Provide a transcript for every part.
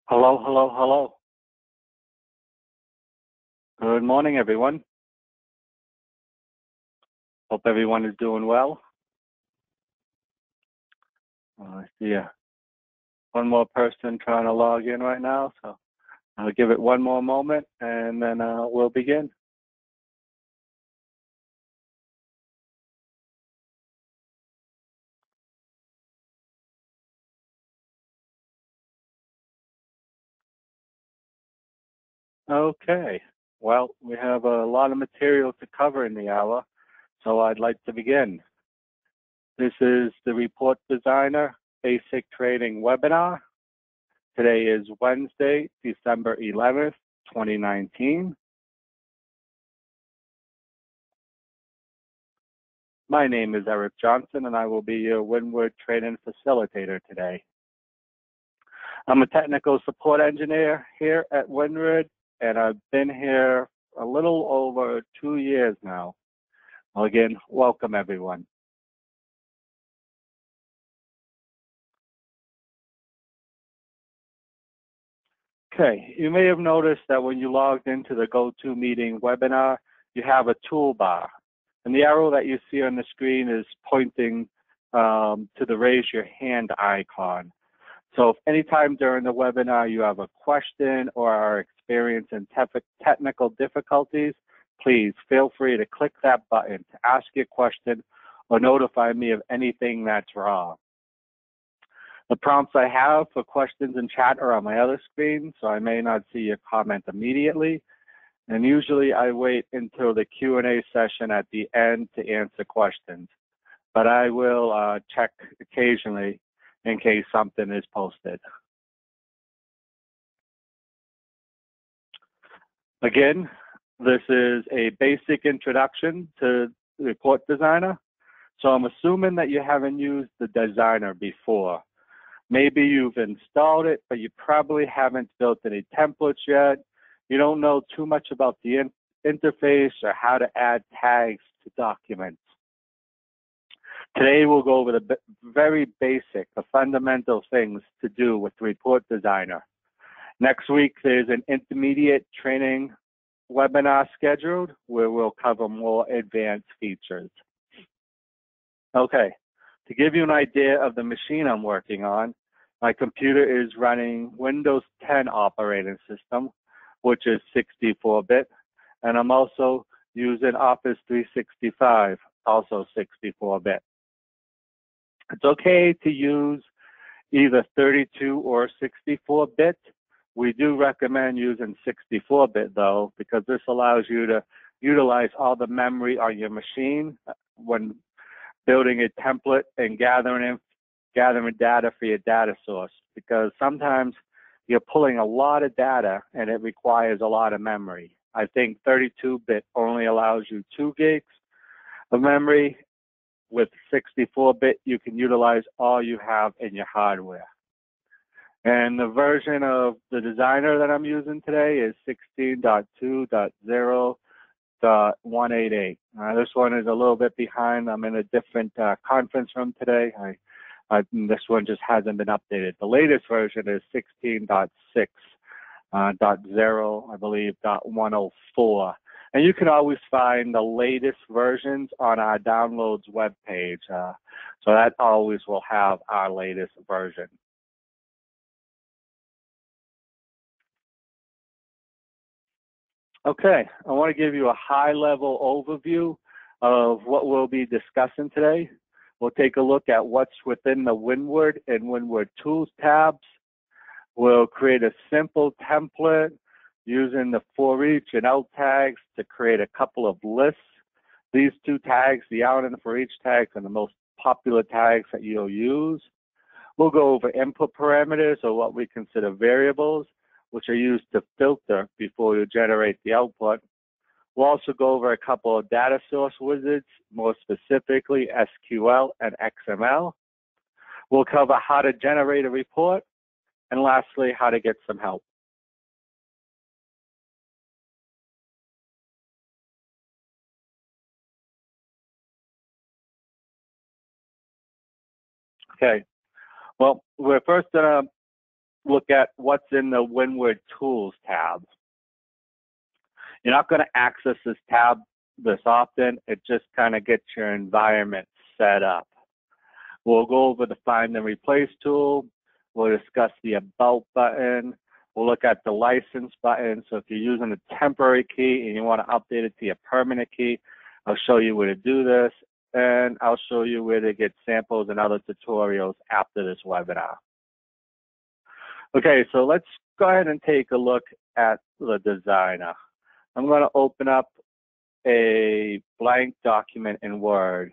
Hello, hello, hello. Good morning, everyone. Hope everyone is doing well. I see one more person trying to log in right now, so I'll give it one more moment and then we'll begin. Okay, well, we have a lot of material to cover in the hour, so I'd like to begin. This is the Report Designer Basic Training webinar. Today is Wednesday, December 11th, 2019. My name is Eric Johnson, and I will be your Windward Training Facilitator today. I'm a technical support engineer here at Windward, and I've been here a little over 2 years now. Well, again, welcome everyone. Okay, you may have noticed that when you logged into the GoToMeeting webinar, you have a toolbar. And the arrow that you see on the screen is pointing to the raise your hand icon. So if anytime during the webinar you have a question or are experiencing technical difficulties, please feel free to click that button to ask your question or notify me of anything that's wrong. The prompts I have for questions and chat are on my other screen, so I may not see your comment immediately. And usually I wait until the Q&A session at the end to answer questions. But I will check occasionally in case something is posted. Again, this is a basic introduction to Report Designer. So I'm assuming that you haven't used the designer before. Maybe you've installed it, but you probably haven't built any templates yet. You don't know too much about the interface or how to add tags to documents. Today we'll go over the very basic, the fundamental things to do with Report Designer. Next week there's an intermediate training webinar scheduled where we'll cover more advanced features. Okay, to give you an idea of the machine I'm working on, my computer is running Windows 10 operating system, which is 64-bit, and I'm also using Office 365, also 64-bit. It's okay to use either 32 or 64-bit. We do recommend using 64-bit though, because this allows you to utilize all the memory on your machine when building a template and gathering data for your data source, because sometimes you're pulling a lot of data and it requires a lot of memory. I think 32-bit only allows you 2 gigs of memory. With 64-bit, you can utilize all you have in your hardware. And the version of the designer that I'm using today is 16.2.0.188. This one is a little bit behind. I'm in a different conference room today. This one just hasn't been updated. The latest version is 16.6.0, I believe, .104. And you can always find the latest versions on our downloads webpage. So that always will have our latest version. Okay, I want to give you a high-level overview of what we'll be discussing today. We'll take a look at what's within the Windward and Windward Tools tabs. We'll create a simple template using the for each and out tags to create a couple of lists. These 2 tags, the out and the for each tags, are the most popular tags that you'll use. We'll go over input parameters, or what we consider variables, which are used to filter before you generate the output. We'll also go over a couple of data source wizards, more specifically SQL and XML. We'll cover how to generate a report, and lastly, how to get some help. Okay, well, we're first going to look at what's in the Windward Tools tab. You're not going to access this tab this often. It just kind of gets your environment set up. We'll go over the Find and Replace tool. We'll discuss the About button. We'll look at the License button. So if you're using a temporary key and you want to update it to your permanent key, I'll show you where to do this. And I'll show you where to get samples and other tutorials after this webinar. Okay, so let's go ahead and take a look at the designer. I'm going to open up a blank document in Word.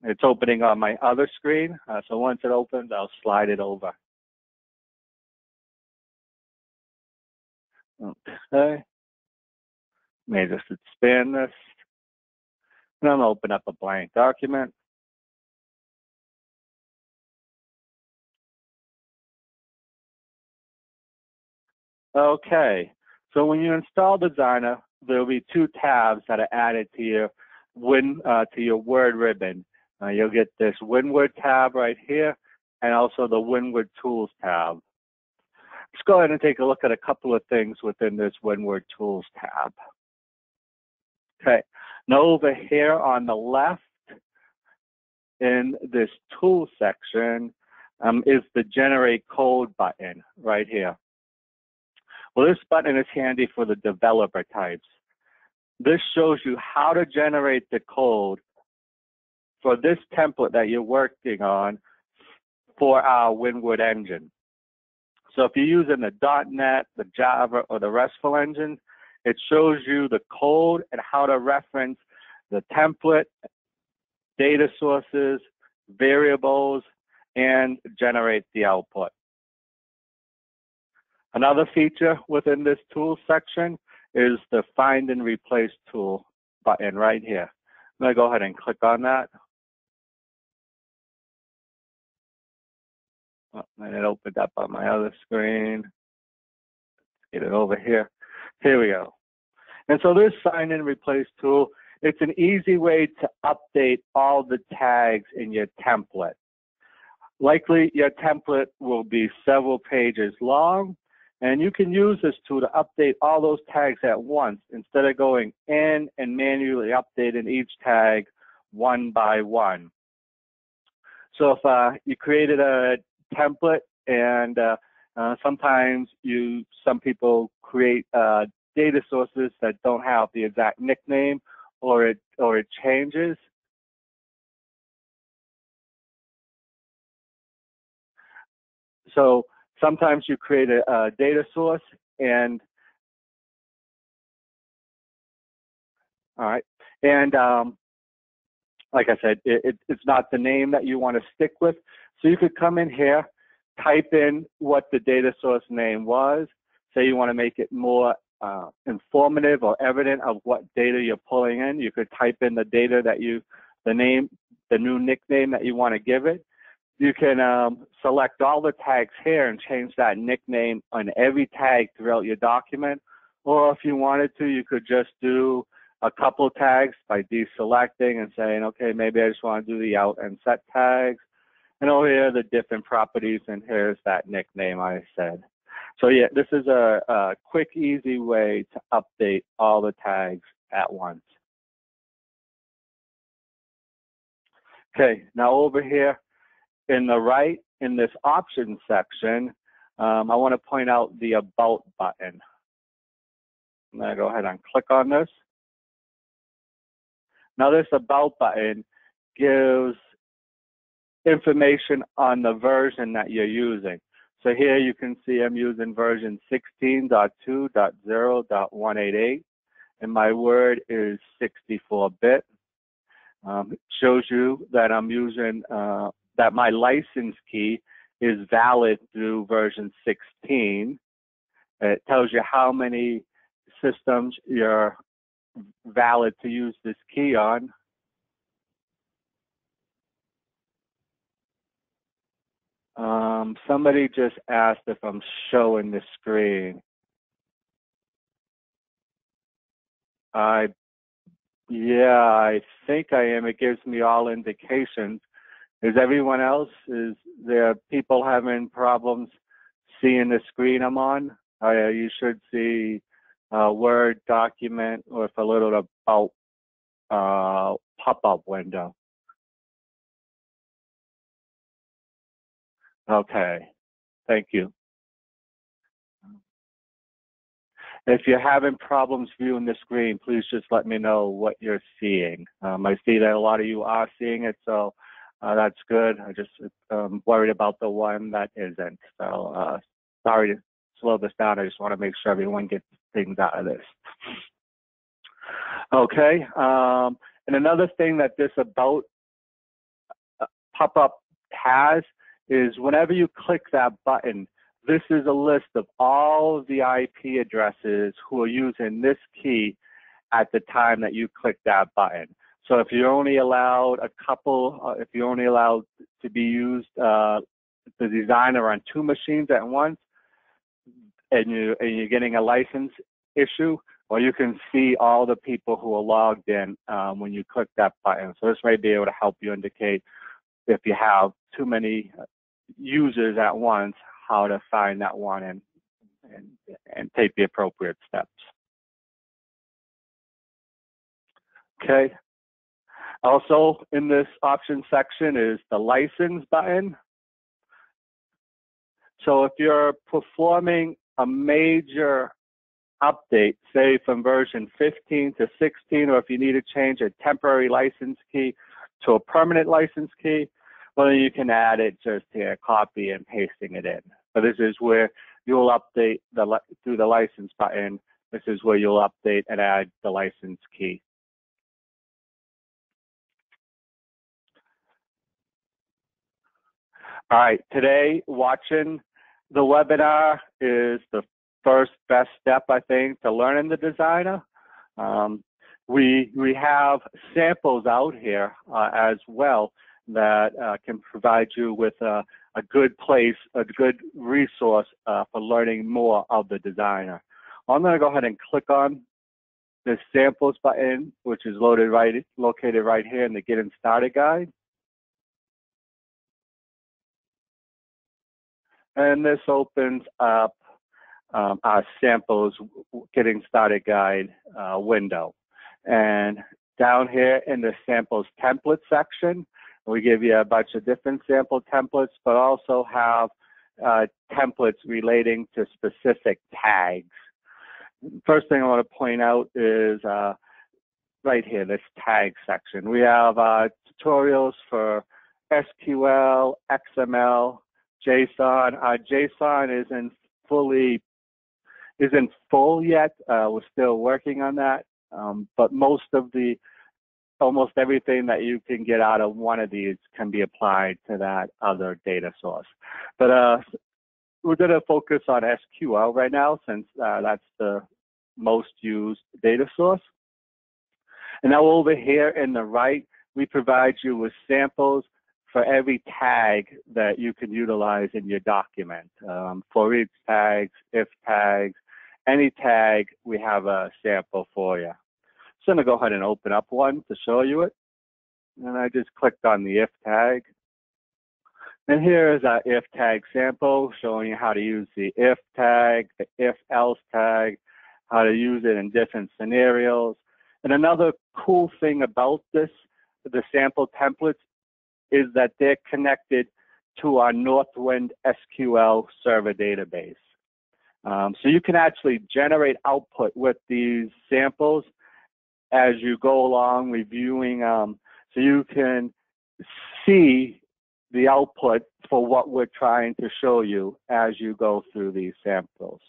It's opening on my other screen, so once it opens, I'll slide it over. Okay. May just expand this. And I'm going to open up a blank document. Okay, so when you install Designer, there'll be two tabs that are added to your Word ribbon. You'll get this Windward tab right here, and also the Windward Tools tab. Let's go ahead and take a look at a couple of things within this Windward Tools tab. Okay, now over here on the left in this Tool section is the Generate Code button right here. Well, this button is handy for the developer types. This shows you how to generate the code for this template that you're working on for our Windward engine. So if you're using the .NET, the Java, or the RESTful engine, it shows you the code and how to reference the template, data sources, variables, and generate the output. Another feature within this tool section is the Find and Replace tool button right here. I'm going to go ahead and click on that. Oh, and it opened up on my other screen. Get it over here. Here we go. And so this Find and Replace tool, it's an easy way to update all the tags in your template. Likely your template will be several pages long, and you can use this tool to update all those tags at once instead of going in and manually updating each tag one by one. So if you created a template and sometimes some people create data sources that don't have the exact nickname or it changes. So sometimes you create a data source and all right, and like I said, it's not the name that you want to stick with. So you could come in here, type in what the data source name was. Say you want to make it more informative or evident of what data you're pulling in. You could type in the data that the new nickname that you want to give it. You can select all the tags here and change that nickname on every tag throughout your document. Or if you wanted to, you could just do a couple tags by deselecting and saying, okay, maybe I just want to do the out and set tags. And over here are the different properties, and here's that nickname I said. So yeah, this is a quick, easy way to update all the tags at once. Okay, now over here in the right, in this options section, I want to point out the About button. I'm going to go ahead and click on this. Now this About button gives information on the version that you're using. So here you can see I'm using version 16.2.0.188, and my Word is 64-bit. It shows you that I'm using, that my license key is valid through version 16. It tells you how many systems you're valid to use this key on. Somebody just asked if I'm showing the screen. I Yeah, I think I am. It gives me all indications. Is everyone else, is there people having problems seeing the screen I'm on? You should see a Word document with a little about pop-up window. Okay, thank you. If you're having problems viewing the screen, please just let me know what you're seeing. I see that a lot of you are seeing it, so that's good. I just worried about the one that isn't. So sorry to slow this down. I just want to make sure everyone gets things out of this. Okay, and another thing that this about pop-up has is whenever you click that button, this is a list of all of the IP addresses who are using this key at the time that you click that button. So if you're only allowed a couple, if you're only allowed to be used, the designer on 2 machines at once, and you're getting a license issue, well, you can see all the people who are logged in when you click that button. So this may be able to help you indicate if you have too many users at once, how to find that one and take the appropriate steps. Okay. Also in this option section is the license button. So if you're performing a major update, say from version 15 to 16, or if you need to change a temporary license key to a permanent license key, well, then you can add it just here, copy and pasting it in. So this is where you'll update through the license button. This is where you'll update and add the license key. All right, today watching the webinar is the first best step, I think, to learning the designer. We have samples out here as well that can provide you with a good place, a good resource for learning more of the designer. I'm going to go ahead and click on the samples button, which is located right here in the Getting Started guide. And this opens up our samples Getting Started guide window. And down here in the samples template section, we give you a bunch of different sample templates, but also have templates relating to specific tags. First thing I want to point out is right here, this tag section. We have tutorials for SQL, XML, JSON. JSON isn't full yet. We're still working on that, but almost everything that you can get out of one of these can be applied to that other data source. But we're going to focus on SQL right now, since that's the most used data source. And now over here in the right, we provide you with samples for every tag that you can utilize in your document. For each tags, if tags, any tag, we have a sample for you. So I'm going to go ahead and open up one to show you it. And I just clicked on the if tag. And here is our if tag sample showing you how to use the if tag, the if else tag, how to use it in different scenarios. And another cool thing about this, the sample templates, is that they're connected to our Northwind SQL server database. So you can actually generate output with these samples as you go along reviewing, so you can see the output for what we're trying to show you as you go through these samples.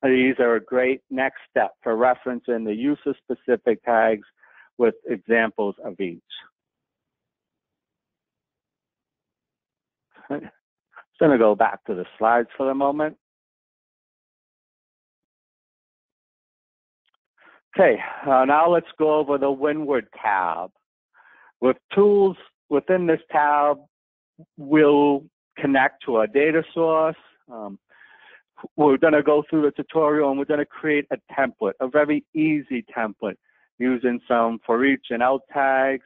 These are a great next step for referencing the user-specific tags with examples of each. I'm just going to go back to the slides for a moment. Okay, now let's go over the Windward tab. With tools within this tab, we'll connect to a data source. We're going to go through the tutorial and we're going to create a template, a very easy template using some for each and out tags.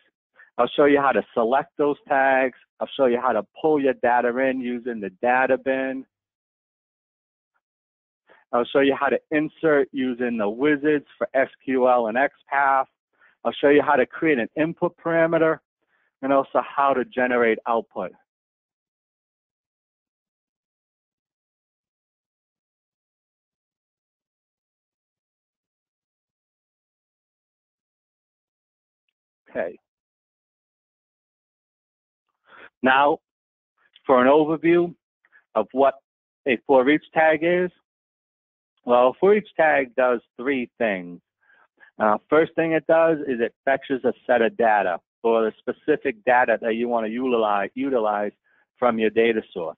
I'll show you how to select those tags. I'll show you how to pull your data in using the data bin. I'll show you how to insert using the wizards for SQL and XPath. I'll show you how to create an input parameter and also how to generate output. Okay. Now, for an overview of what a for each tag is, well, for each tag does three things. First thing it does is it fetches a set of data or the specific data that you want to utilize from your data source.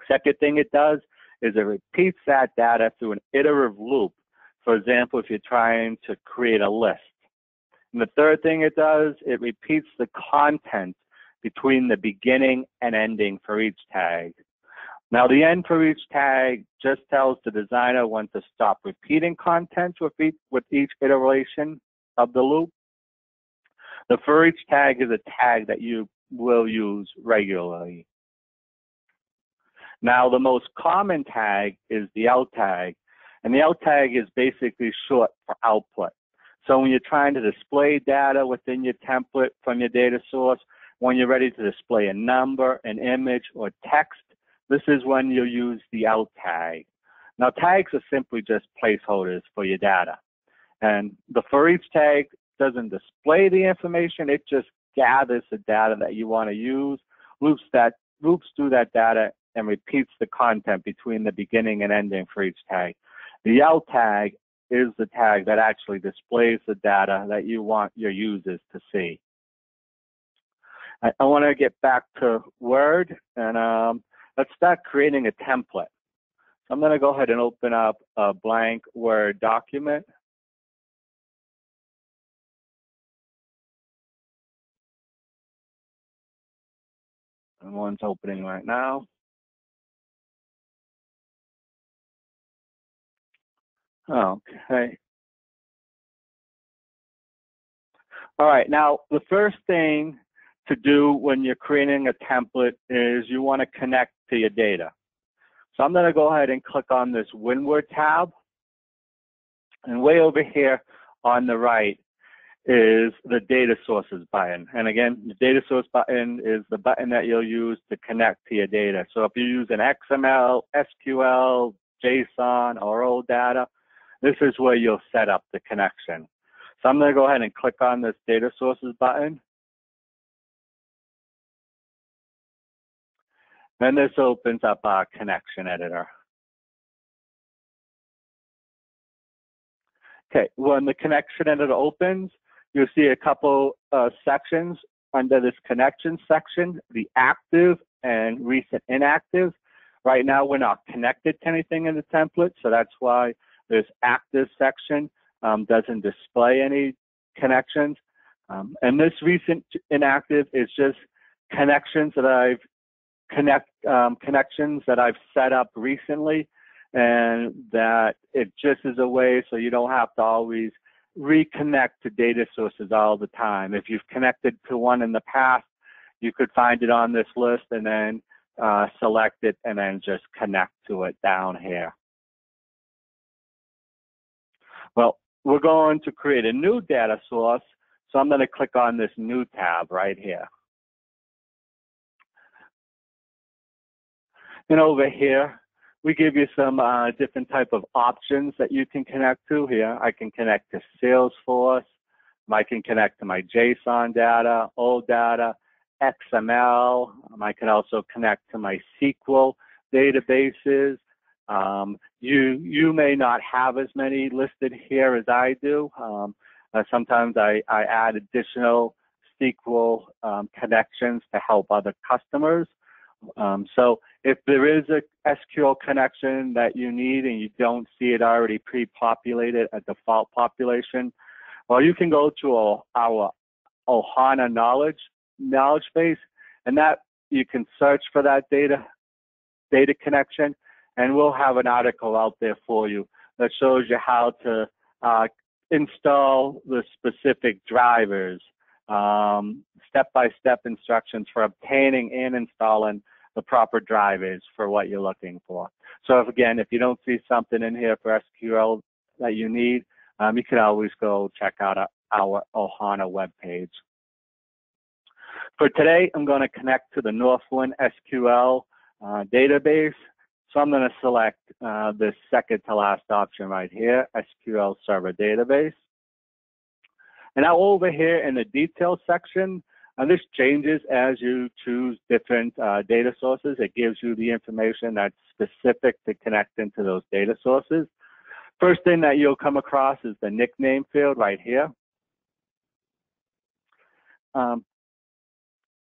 Second thing it does is it repeats that data through an iterative loop. For example, if you're trying to create a list. And the third thing it does, it repeats the content between the beginning and ending for each tag. Now, the end for each tag just tells the designer when to stop repeating content with each iteration of the loop. The for each tag is a tag that you will use regularly. Now, the most common tag is the out tag, and the out tag is basically short for output. So when you're trying to display data within your template from your data source, when you're ready to display a number, an image, or text, this is when you use the out tag. Now, tags are simply just placeholders for your data. And the for each tag doesn't display the information, it just gathers the data that you want to use, loops through that data, and repeats the content between the beginning and ending for each tag. The out tag is the tag that actually displays the data that you want your users to see. I want to get back to Word, and let's start creating a template. So I'm going to go ahead and open up a blank Word document. And one's opening right now. Okay. All right, now the first thing to do when you're creating a template is you want to connect to your data. So I'm going to go ahead and click on this Windward tab. And way over here on the right is the data sources button. And again, the data source button is the button that you'll use to connect to your data. So if you use an XML, SQL, JSON, or OData, this is where you'll set up the connection. So I'm going to go ahead and click on this data sources button. Then this opens up our connection editor. Okay, when the connection editor opens, you'll see a couple sections under this connection section, the active and recent inactive. Right now, we're not connected to anything in the template, so that's why this active section doesn't display any connections. And this recent inactive is just connections that I've set up recently, and that it just is a way so you don't have to always reconnect to data sources all the time. If you've connected to one in the past, you could find it on this list and then select it and then just connect to it down here. Well, we're going to create a new data source, so I'm going to click on this new tab right here. And over here, we give you some different type of options that you can connect to here. I can connect to Salesforce. I can connect to my JSON data, OData, XML. I can also connect to my SQL databases. You may not have as many listed here as I do. Sometimes I add additional SQL connections to help other customers. So if there is a SQL connection that you need and you don't see it already pre-populated at default population, well, you can go to our Ohana knowledge base, and that you can search for that data connection, and we'll have an article out there for you that shows you how to install the specific drivers, step-by-step instructions for obtaining and installing the proper drivers for what you're looking for. So if you don't see something in here for SQL that you need, you can always go check out our Ohana webpage. For today, I'm going to connect to the Northwind SQL database. So I'm going to select this second to last option right here, SQL Server Database. And now over here in the details section, this changes as you choose different data sources. It gives you the information that's specific to connect into those data sources. First thing that you'll come across is the nickname field right here.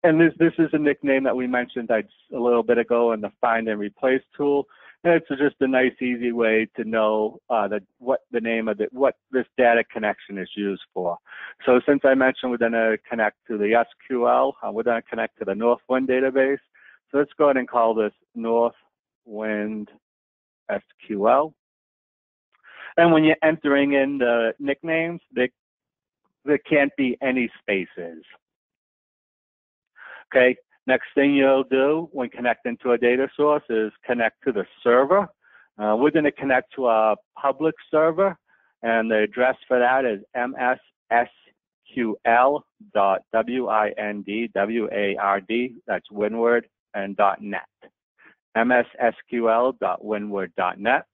And this is a nickname that we mentioned a little bit ago in the Find and Replace tool. And it's just a nice, easy way to know what the name of what this data connection is used for. So since I mentioned we're going to connect to the SQL, we're going to connect to the Northwind database. So let's go ahead and call this Northwind SQL. And when you're entering in the nicknames, there can't be any spaces. Okay, next thing you'll do when connecting to a data source is connect to the server. We're going to connect to a public server, and the address for that is mssql.windward, that's Windward, and .net. mssql.windward.net.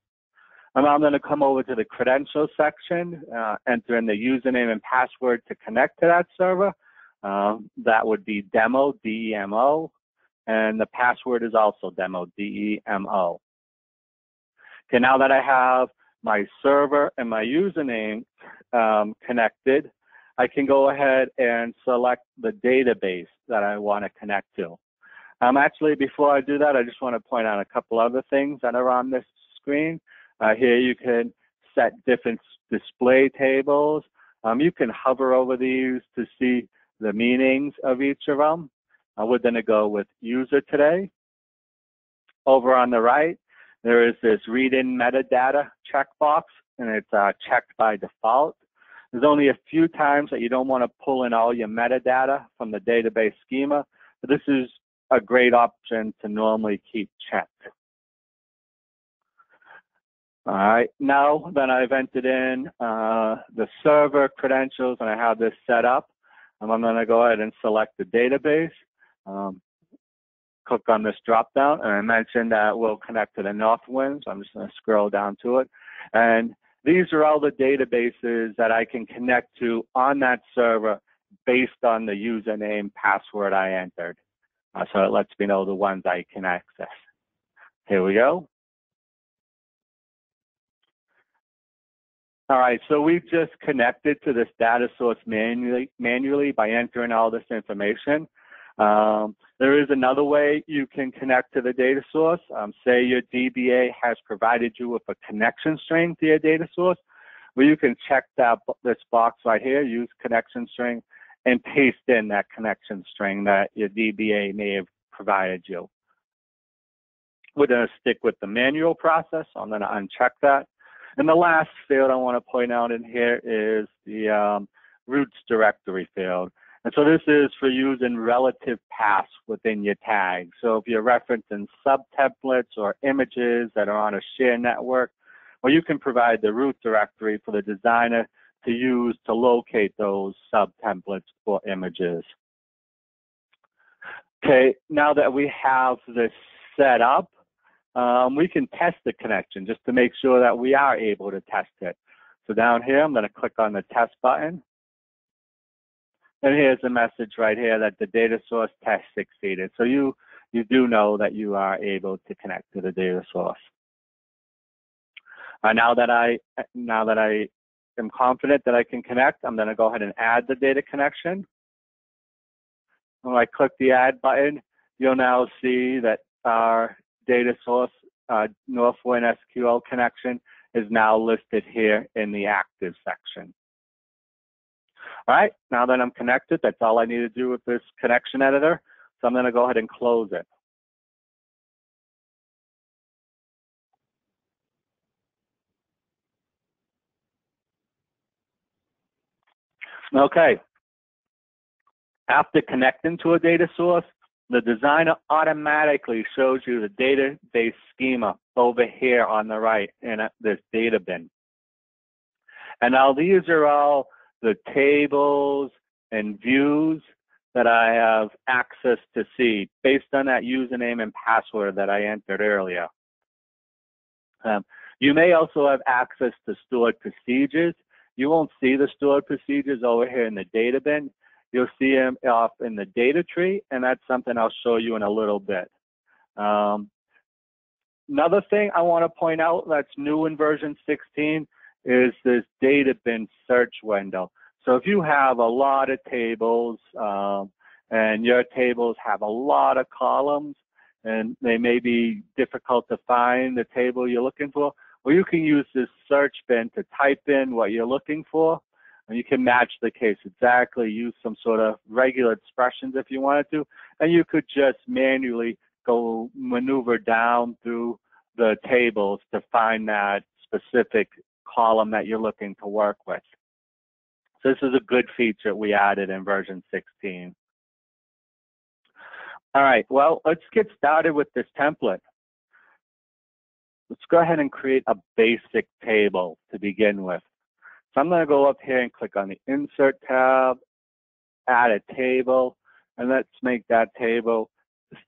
And I'm going to come over to the credentials section, enter in the username and password to connect to that server. That would be demo, D-E-M-O, and the password is also demo, D-E-M-O. Okay, now that I have my server and my username connected, I can go ahead and select the database that I want to connect to. Actually, before I do that, I just want to point out a couple other things that are on this screen. Here you can set different display tables. You can hover over these to see the meanings of each of them. We're going to go with user today. Over on the right, there is this read in metadata checkbox, and it's checked by default. There's only a few times that you don't want to pull in all your metadata from the database schema, but this is a great option to normally keep checked. All right, now that I've entered in the server credentials and I have this set up, I'm going to go ahead and select the database. Click on this drop down, and I mentioned that we'll connect to the Northwind, so I'm just going to scroll down to it. And these are all the databases that I can connect to on that server based on the username password I entered. So it lets me know the ones I can access. Here we go. All right, so we've just connected to this data source manually by entering all this information. There is another way you can connect to the data source. Say your DBA has provided you with a connection string to your data source, where you can check this box right here, use connection string, and paste in that connection string that your DBA may have provided you. We're going to stick with the manual process, so I'm going to uncheck that. And the last field I want to point out in here is the roots directory field. And so this is for using relative paths within your tags. So if you're referencing sub-templates or images that are on a shared network, well, you can provide the root directory for the designer to use to locate those sub-templates for images. Okay, now that we have this set up, we can test the connection just to make sure that we are able to test it. So down here, I'm going to click on the test button. And here's a message right here that the data source test succeeded. So you do know that you are able to connect to the data source. Now that I am confident that I can connect, I'm going to go ahead and add the data connection. When I click the add button, you'll now see that our data source Northwind SQL connection is now listed here in the active section. All right, now that I'm connected, that's all I need to do with this connection editor. So I'm going to go ahead and close it. Okay, after connecting to a data source, the designer automatically shows you the database schema over here on the right in this data bin. And now these are all the tables and views that I have access to see based on that username and password that I entered earlier. You may also have access to stored procedures. You won't see the stored procedures over here in the data bin. You'll see them off in the data tree, and that's something I'll show you in a little bit. Another thing I want to point out that's new in version 16 is this data bin search window. So if you have a lot of tables and your tables have a lot of columns and they may be difficult to find the table you're looking for, well, you can use this search bin to type in what you're looking for, and you can match the case exactly, use some sort of regular expressions if you wanted to, and you could just manually go maneuver down through the tables to find that specific column that you're looking to work with. So this is a good feature we added in version 16. All right, well, let's get started with this template. Let's go ahead and create a basic table to begin with. So I'm going to go up here and click on the Insert tab, add a table, and let's make that table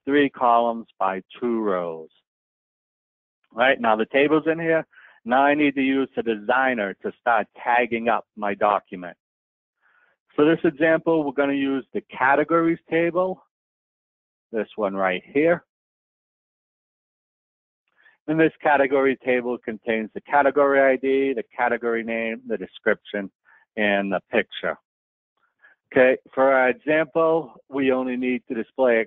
3 columns by 2 rows. All right, now the table's in here. Now I need to use the designer to start tagging up my document. For this example, we're going to use the categories table, this one right here. And this category table contains the category ID, the category name, the description, and the picture. Okay, for our example, we only need to display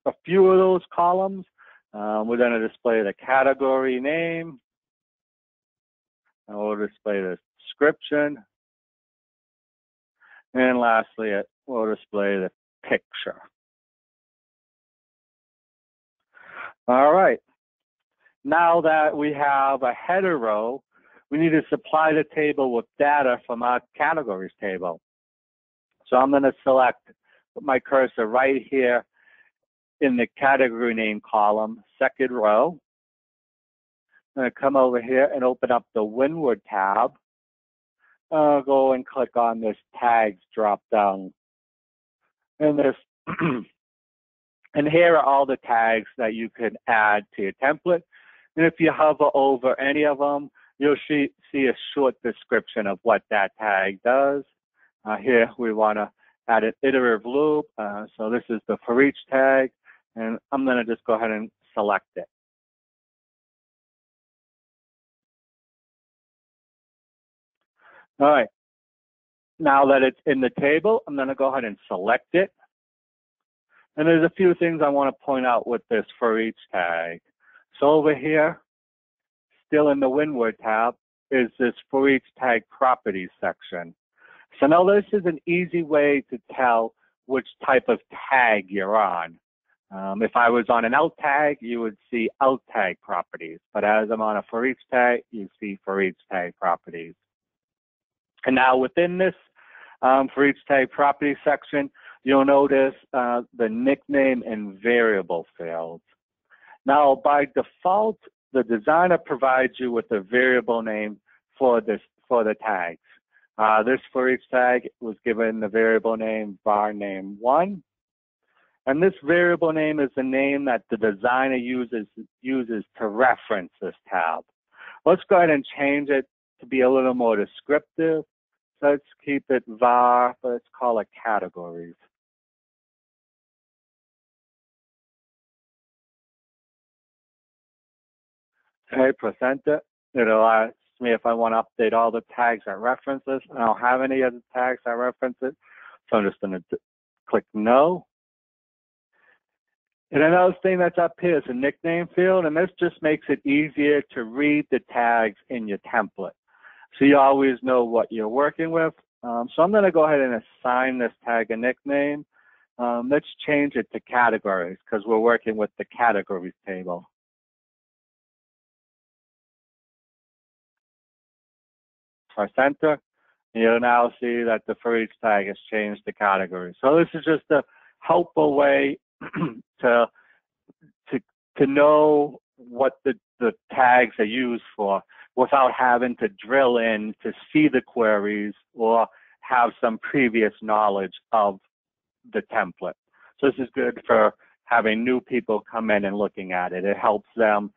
a few of those columns. We're going to display the category name, and we'll display the description, and lastly, we'll display the picture. All right. Now that we have a header row, we need to supply the table with data from our categories table. So I'm going to put my cursor right here in the category name column, second row. I'm going to come over here and open up the Windward tab. I'll go and click on this tags drop down. And this and here are all the tags that you can add to your template. And if you hover over any of them, you'll see a short description of what that tag does. Here we want to add an iterative loop. So this is the for each tag, and I'm going to just go ahead and select it. All right. Now that it's in the table, I'm going to go ahead and select it. And there's a few things I want to point out with this for each tag. So over here, still in the Windward tab, is this for each tag properties section. So now this is an easy way to tell which type of tag you're on. If I was on an alt tag, you would see alt tag properties. But as I'm on a for each tag, you see for each tag properties. And now within this for each tag property section, you'll notice the nickname and variable fields. Now, by default, the designer provides you with a variable name for the tags. This for each tag was given the variable name var name1. And this variable name is the name that the designer uses to reference this tab. Let's go ahead and change it to be a little more descriptive. So let's keep it var, but let's call it categories. Okay, press enter. It'll ask me if I want to update all the tags that reference this. I don't have any other tags that reference it, so I'm just going to click no. And another thing that's up here is a nickname field, and this just makes it easier to read the tags in your template. So you always know what you're working with. So I'm going to go ahead and assign this tag a nickname. Let's change it to categories because we're working with the categories table. Press enter. You'll now see that the for each tag has changed the category. So this is just a helpful way to know what the tags are used for without having to drill in to see the queries or have some previous knowledge of the template. So this is good for having new people come in and looking at it. It helps them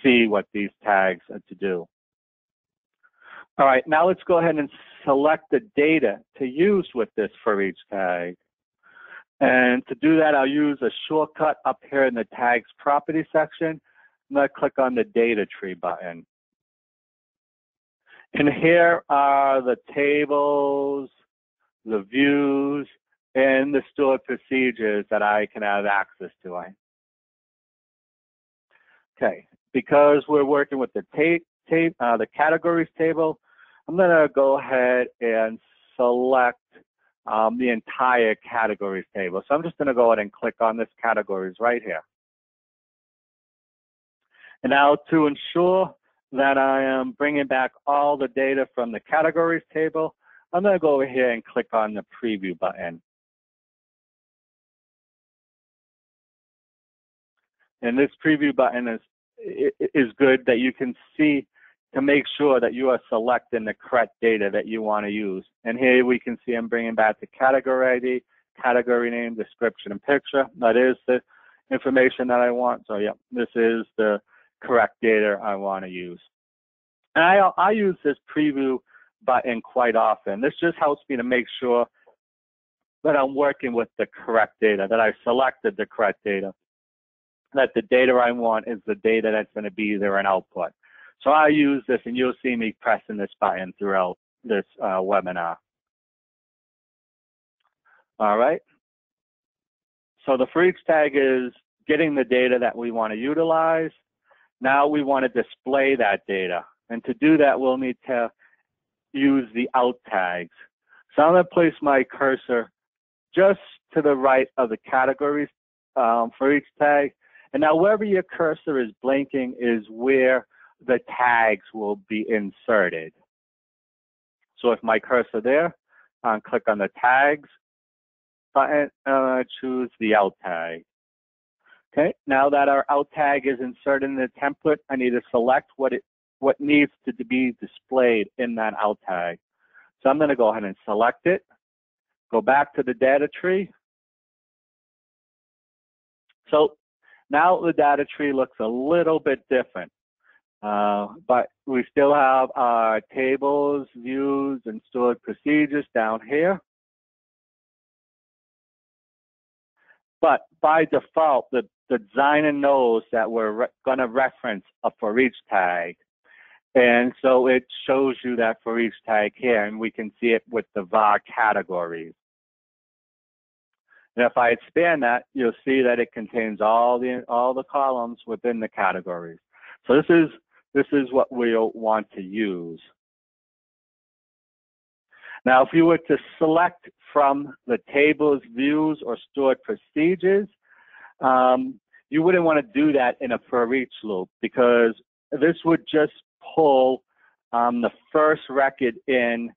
see what these tags are to do. All right, now let's go ahead and select the data to use with this for each tag. And to do that, I'll use a shortcut up here in the tags property section. I'm going to click on the data tree button. And here are the tables, the views, and the stored procedures that I can have access to. Okay, because we're working with the categories table, I'm going to go ahead and select the entire categories table. So I'm just going to go ahead and click on this categories right here. And now to ensure that I am bringing back all the data from the categories table, I'm going to go over here and click on the preview button. And this preview button is good that you can see to make sure that you are selecting the correct data that you want to use. And here we can see I'm bringing back the category ID, category name, description, and picture. That is the information that I want. So yeah, this is the correct data I want to use. And I use this preview button quite often. This just helps me to make sure that I'm working with the correct data, that I've selected the correct data, that the data I want is the data that's going to be there in output. So I use this, and you'll see me pressing this button throughout this webinar. All right. So the for each tag is getting the data that we want to utilize. Now we want to display that data. And to do that, we'll need to use the alt tags. So I'm going to place my cursor just to the right of the categories for each tag. And now wherever your cursor is blinking is where the tags will be inserted. So if my cursor there, click on the tags button, choose the alt tag. Okay, now that our alt tag is inserted in the template, I need to select what needs to be displayed in that alt tag. So I'm going to go ahead and select it, go back to the data tree. So now the data tree looks a little bit different, but we still have our tables, views, and stored procedures down here. But by default, the designer knows that we're going to reference a for each tag. And so it shows you that for each tag here, and we can see it with the var categories. And if I expand that, you'll see that it contains all the columns within the categories. So this is what we'll want to use. Now, if you were to select from the tables, views, or stored procedures, you wouldn't want to do that in a for each loop, because this would just pull the first record in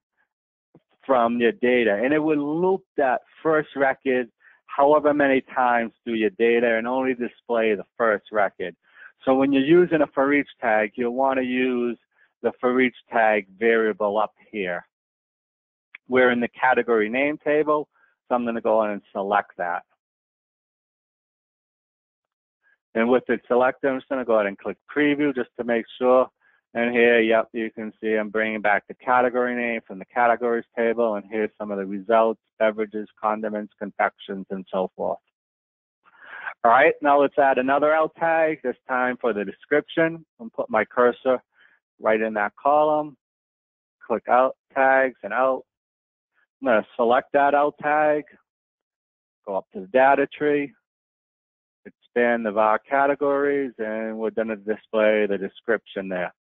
from your data, and it would loop that first record however many times through your data and only display the first record. So when you're using a for each tag, you'll want to use the for each tag variable up here. We're in the category name table, so I'm going to go in and select that. And with it selected, I'm just going to go ahead and click preview just to make sure. And here, yep, you can see I'm bringing back the category name from the categories table, and here's some of the results: beverages, condiments, confections, and so forth. All right, now let's add another alt tag, this time for the description. I'm put my cursor right in that column, click alt tags and out. I'm going to select that alt tag, go up to the data tree, expand the var categories, and we're going to display the description there.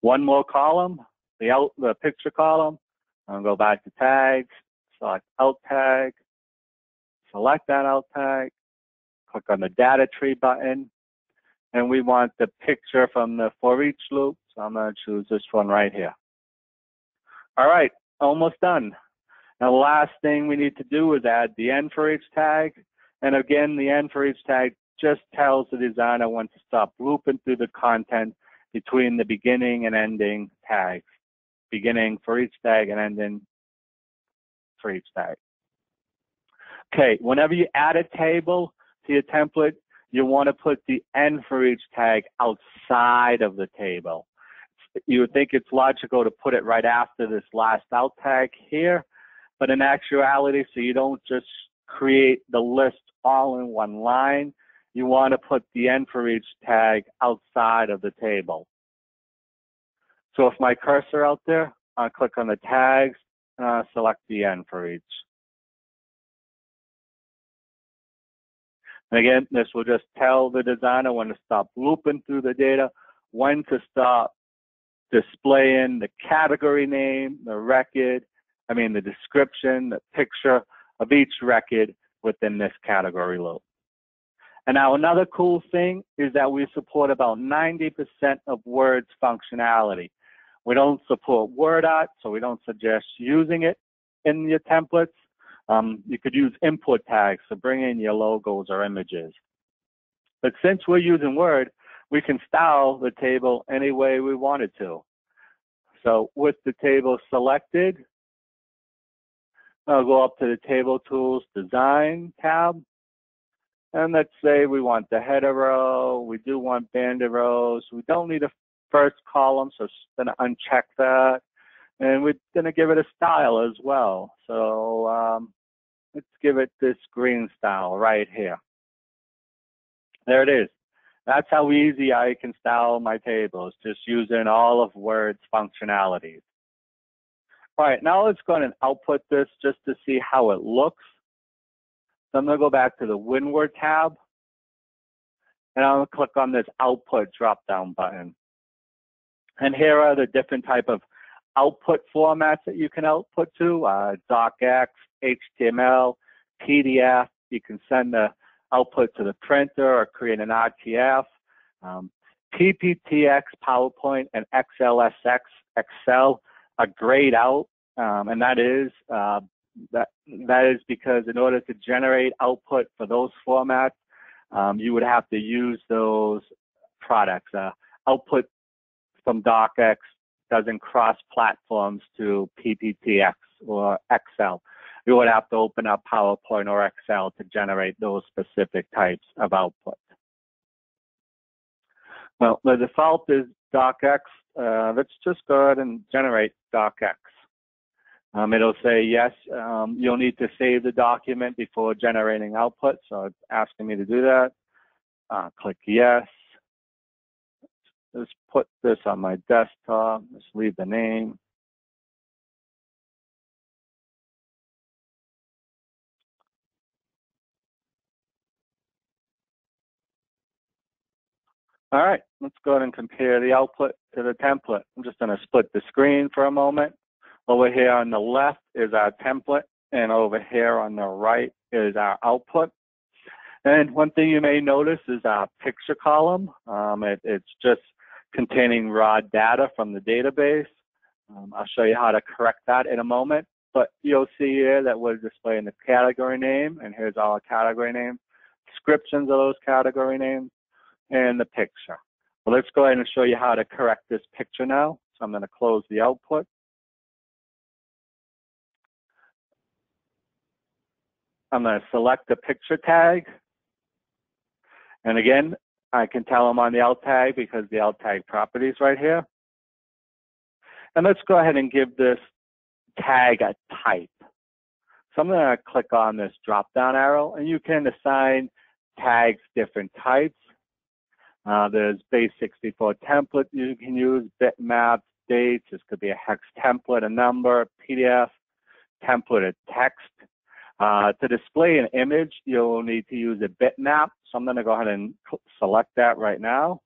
One more column, the picture column. I'll go back to tags, select alt tag, select that alt tag, click on the data tree button, and we want the picture from the for each loop, so I'm going to choose this one right here. All right, almost done. Now, the last thing we need to do is add the end for each tag. And again, the end for each tag just tells the designer when to stop looping through the content between the beginning and ending tags. Beginning for each tag and ending for each tag. Okay, whenever you add a table to your template, you want to put the end for each tag outside of the table. You would think it's logical to put it right after this last out tag here, but in actuality, so you don't just create the list all in one line, you want to put the end for each tag outside of the table. So if my cursor out there, I'll click on the tags, and I'll select the end for each. And again, this will just tell the designer when to stop looping through the data, when to stop displaying the category name, the record, the description, the picture of each record within this category loop. And now another cool thing is that we support about 90% of Word's functionality. We don't support word art, so we don't suggest using it in your templates. You could use import tags to bring in your logos or images. But since we're using Word, we can style the table any way we wanted to. So with the table selected, I'll go up to the Table Tools Design tab. And let's say we want the header row, we do want banded rows, we don't need a first column, so it's going to uncheck that. And we're going to give it a style as well. So let's give it this green style right here. There it is. That's how easy I can style my tables, just using all of Word's functionalities. All right, now let's go ahead and output this just to see how it looks. So I'm going to go back to the Windward tab, and I'm going to click on this Output drop-down button. And here are the different type of output formats that you can output to, docx, HTML, PDF. You can send the output to the printer or create an RTF. PPTX, PowerPoint, and XLSX, Excel are grayed out, and that is because in order to generate output for those formats, you would have to use those products. Output from docx doesn't cross platforms to PPTX or Excel. You would have to open up PowerPoint or Excel to generate those specific types of output. Well, the default is docx. Let's just go ahead and generate docx. It'll say, yes, you'll need to save the document before generating output, so it's asking me to do that. Click yes. Let's put this on my desktop. Let's leave the name. All right, let's go ahead and compare the output to the template. I'm just going to split the screen for a moment. Over here on the left is our template, and over here on the right is our output. And one thing you may notice is our picture column. It's just containing raw data from the database. I'll show you how to correct that in a moment. But you'll see here that we're displaying the category name, and here's all the category names, descriptions of those category names, and the picture. Well, let's go ahead and show you how to correct this picture now. So I'm going to close the output. I'm going to select the picture tag. And again, I can tell I'm on the alt tag because the alt tag property is right here. And let's go ahead and give this tag a type. So I'm going to click on this drop-down arrow, and you can assign tags different types. There's base64 template you can use, bitmaps, dates. This could be a hex template, a number, PDF, template, a text. To display an image, you'll need to use a bitmap. So I'm going to go ahead and select that right now.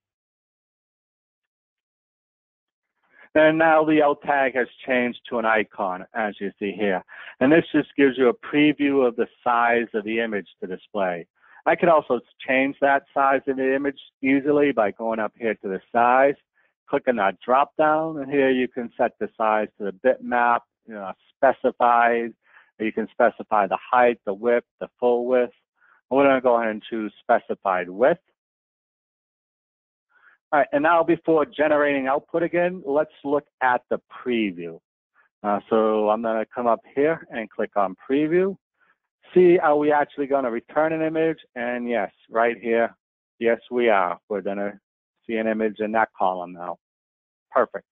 And now the alt tag has changed to an icon, as you see here. And this just gives you a preview of the size of the image to display. I could also change that size of the image easily by going up here to the size click on that drop down, and here you can set the size to the bitmap, specified. You can specify the height, the width, the full width. We're going to go ahead and choose specified width. All right, and now before generating output again, let's look at the preview. So I'm going to come up here and click on preview. See, are we actually going to return an image? And yes, right here, yes, we are. We're going to see an image in that column now. Perfect.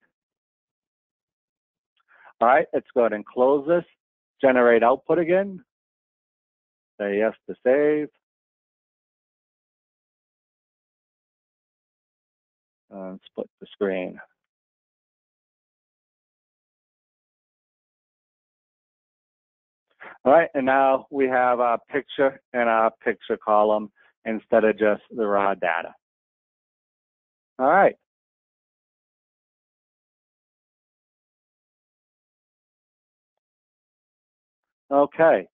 All right, let's go ahead and close this. Generate output again. Say yes to save. And split the screen. All right, and now we have our picture in our picture column instead of just the raw data. All right. Okay.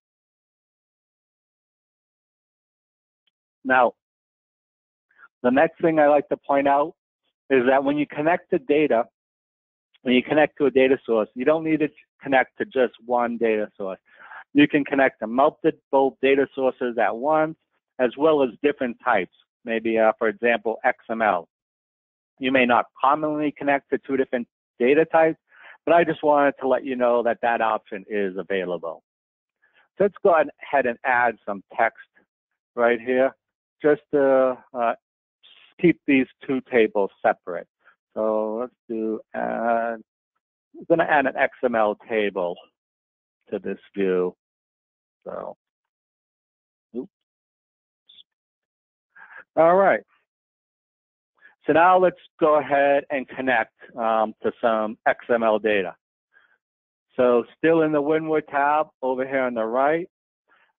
Now, the next thing I like to point out is that when you connect to data, when you connect to a data source, you don't need to connect to just one data source. You can connect to multiple data sources at once, as well as different types. Maybe, for example, XML. You may not commonly connect to two different data types, but I just wanted to let you know that that option is available. So let's go ahead and add some text right here, just to keep these two tables separate. So let's do add. I'm going to add an XML table to this view. So, oops. All right. So now let's go ahead and connect to some XML data. So still in the Windward tab over here on the right,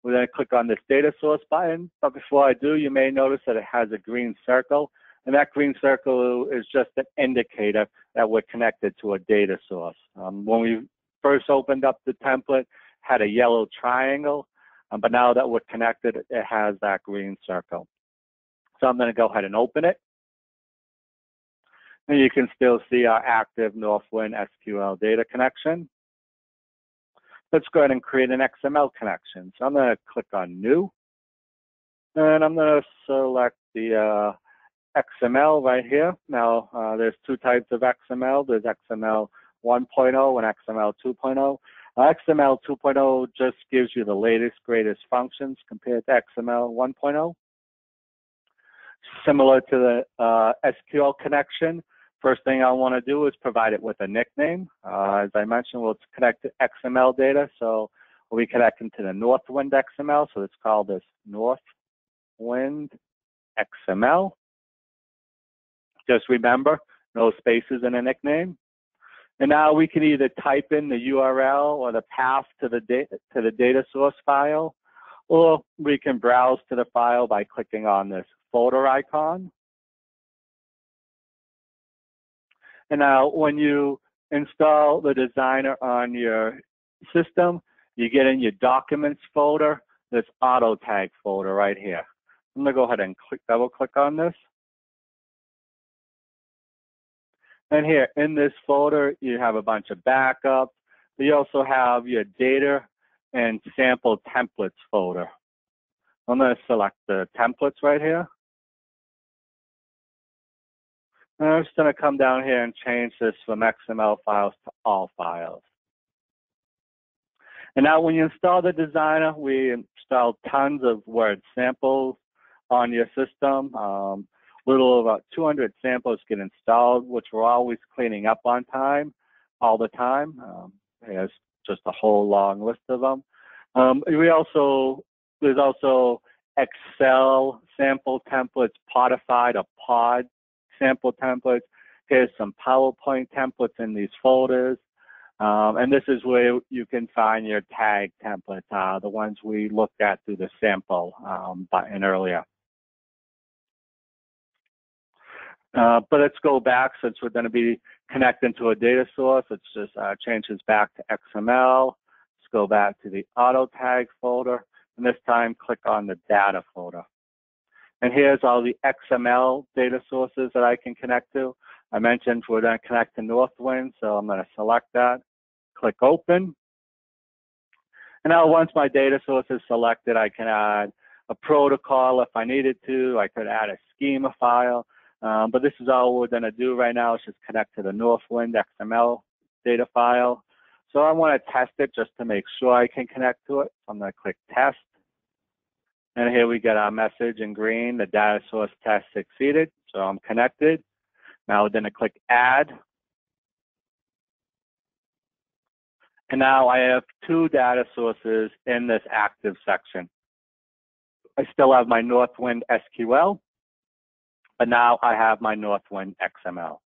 we're going to click on this data source button. But before I do, you may notice that it has a green circle. And that green circle is just an indicator that we're connected to a data source. When we first opened up the template, it had a yellow triangle. But now that we're connected, it has that green circle. So I'm going to go ahead and open it. And you can still see our active Northwind SQL data connection. Let's go ahead and create an XML connection. So I'm going to click on New. And I'm going to select the XML right here. Now, there's two types of XML. There's XML 1.0 and XML 2.0. XML 2.0 just gives you the latest, greatest functions compared to XML 1.0. Similar to the SQL connection, first thing I want to do is provide it with a nickname. As I mentioned, we'll connect to XML data, so we'll be connecting to the Northwind XML, so it's called this Northwind XML. Just remember, no spaces in a nickname. And now we can either type in the URL or the path to the data source file, or we can browse to the file by clicking on this folder icon. And now when you install the designer on your system, you get in your documents folder, this auto tag folder right here. I'm gonna go ahead and double click on this. And here in this folder, you have a bunch of backups. You also have your data and sample templates folder. I'm going to select the templates right here. And I'm just going to come down here and change this from XML files to all files. And now when you install the designer, we install tons of word samples on your system. Little over 200 samples get installed, which we're always cleaning up on time, all the time. There's just a whole long list of them. There's also Excel sample templates, Podified or Pod sample templates. Here's some PowerPoint templates in these folders. And this is where you can find your tag templates, the ones we looked at through the sample button earlier. But let's go back, since we're going to be connecting to a data source. Let's just change this back to XML. Let's go back to the auto tag folder, and this time click on the data folder. And here's all the XML data sources that I can connect to. I mentioned we're going to connect to Northwind, so I'm going to select that, click open. And now once my data source is selected, I can add a protocol if I needed to. I could add a schema file, but this is all we're going to do right now. Is just connect to the Northwind XML data file. So I want to test it just to make sure I can connect to it. I'm going to click test. And here we get our message in green, the data source test succeeded. So I'm connected. Now we're going to click add. And now I have two data sources in this active section. I still have my Northwind SQL, but now I have my Northwind XML.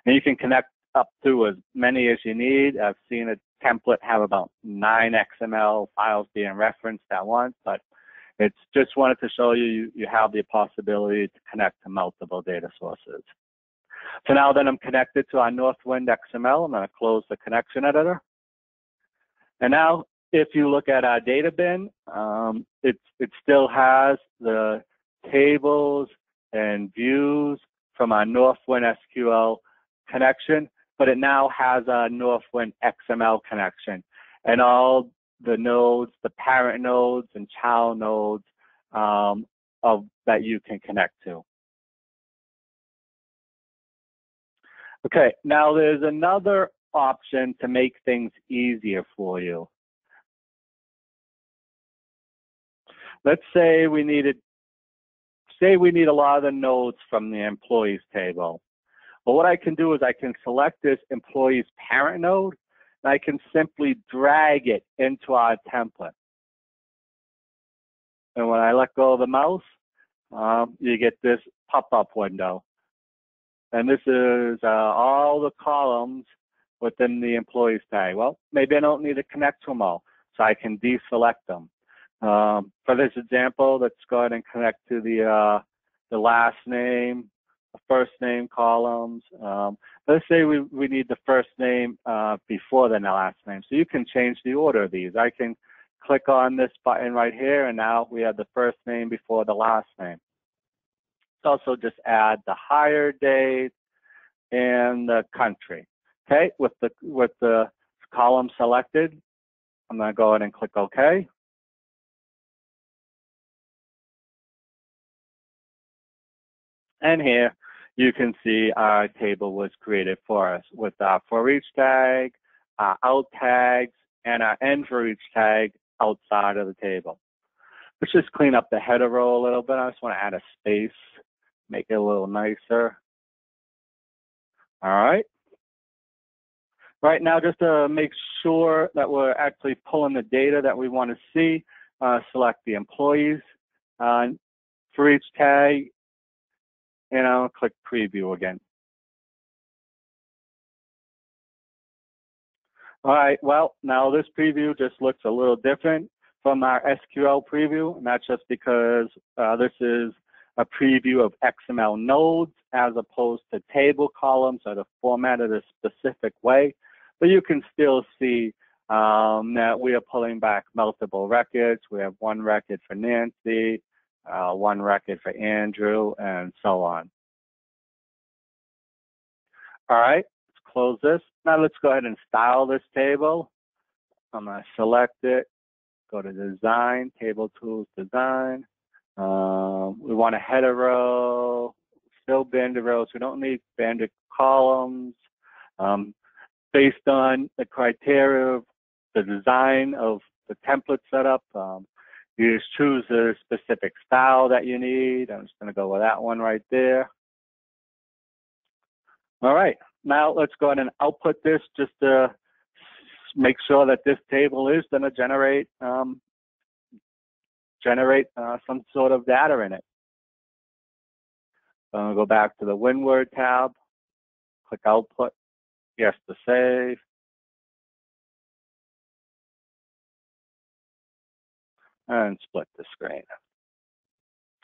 And you can connect up to as many as you need. I've seen a template have about 9 XML files being referenced at once, but it's just wanted to show you have the possibility to connect to multiple data sources. So now that I'm connected to our Northwind XML, I'm going to close the connection editor. And now, if you look at our data bin, it still has the tables and views from our Northwind SQL connection, but it now has a Northwind XML connection. And all the nodes, the parent nodes and child nodes that you can connect to. Okay, now there's another option to make things easier for you. Let's say we need a lot of the nodes from the employees table. Well, what I can do is I can select this employee's parent node, and I can simply drag it into our template. And when I let go of the mouse, you get this pop-up window. And this is all the columns within the employees tag. Well, maybe I don't need to connect to them all, so I can deselect them. For this example, let's go ahead and connect to the last name, the first name columns. Let's say we need the first name before the last name. So you can change the order of these. I can click on this button right here, and now we have the first name before the last name. Also just add the hire date and the country. Okay, with the column selected, I'm going to go ahead and click OK. And here you can see our table was created for us with our for each tag, our out tags, and our end for each tag outside of the table. Let's just clean up the header row a little bit. I just want to add a space, make it a little nicer. All right. Right now, just to make sure that we're actually pulling the data that we want to see, select the employees for each tag, and I'll click preview again. All right, well, now this preview just looks a little different from our SQL preview, and that's just because this is a preview of XML nodes as opposed to table columns that are formatted a specific way. But you can still see that we are pulling back multiple records. We have one record for Nancy, one record for Andrew, and so on. All right, let's close this. Now let's go ahead and style this table. I'm going to select it, go to Design, Table Tools, Design. We want a header row, still banded rows. We don't need banded columns. Based on the criteria of the design of the template setup, you just choose a specific style that you need. I'm just going to go with that one right there. All right, now let's go ahead and output this just to make sure that this table is going to generate some sort of data in it. So I'm going to go back to the Windward tab, click Output, yes to save. And split the screen.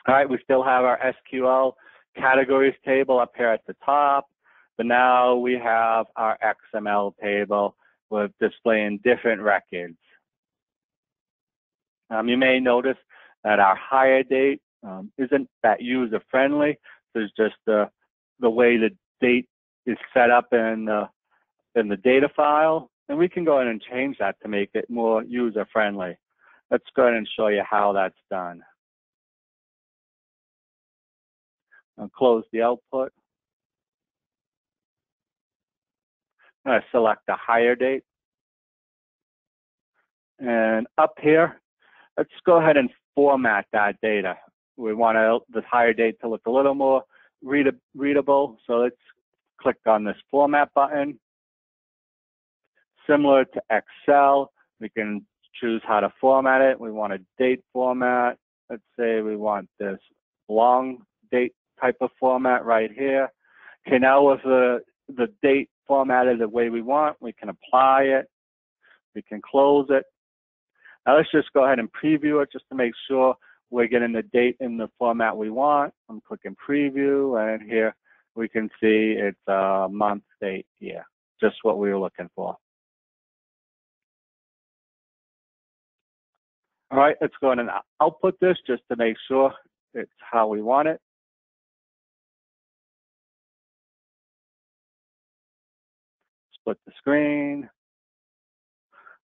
All right, we still have our SQL categories table up here at the top, but now we have our XML table with displaying different records. You may notice that our hire date isn't that user-friendly. There's just the way the date is set up in the data file, and we can go ahead and change that to make it more user-friendly. Let's go ahead and show you how that's done. I'll close the output. I'm going to select the hire date. And up here, let's go ahead and format that data. We want the hire date to look a little more readable, so let's click on this format button. Similar to Excel, we can choose how to format it. We want a date format. Let's say we want this long date type of format right here. Okay, now with the date formatted the way we want, we can apply it. We can close it. Now let's just go ahead and preview it just to make sure we're getting the date in the format we want. I'm clicking preview, and here we can see it's a month date here, just what we were looking for. All right, let's go ahead and output this just to make sure it's how we want it. Split the screen.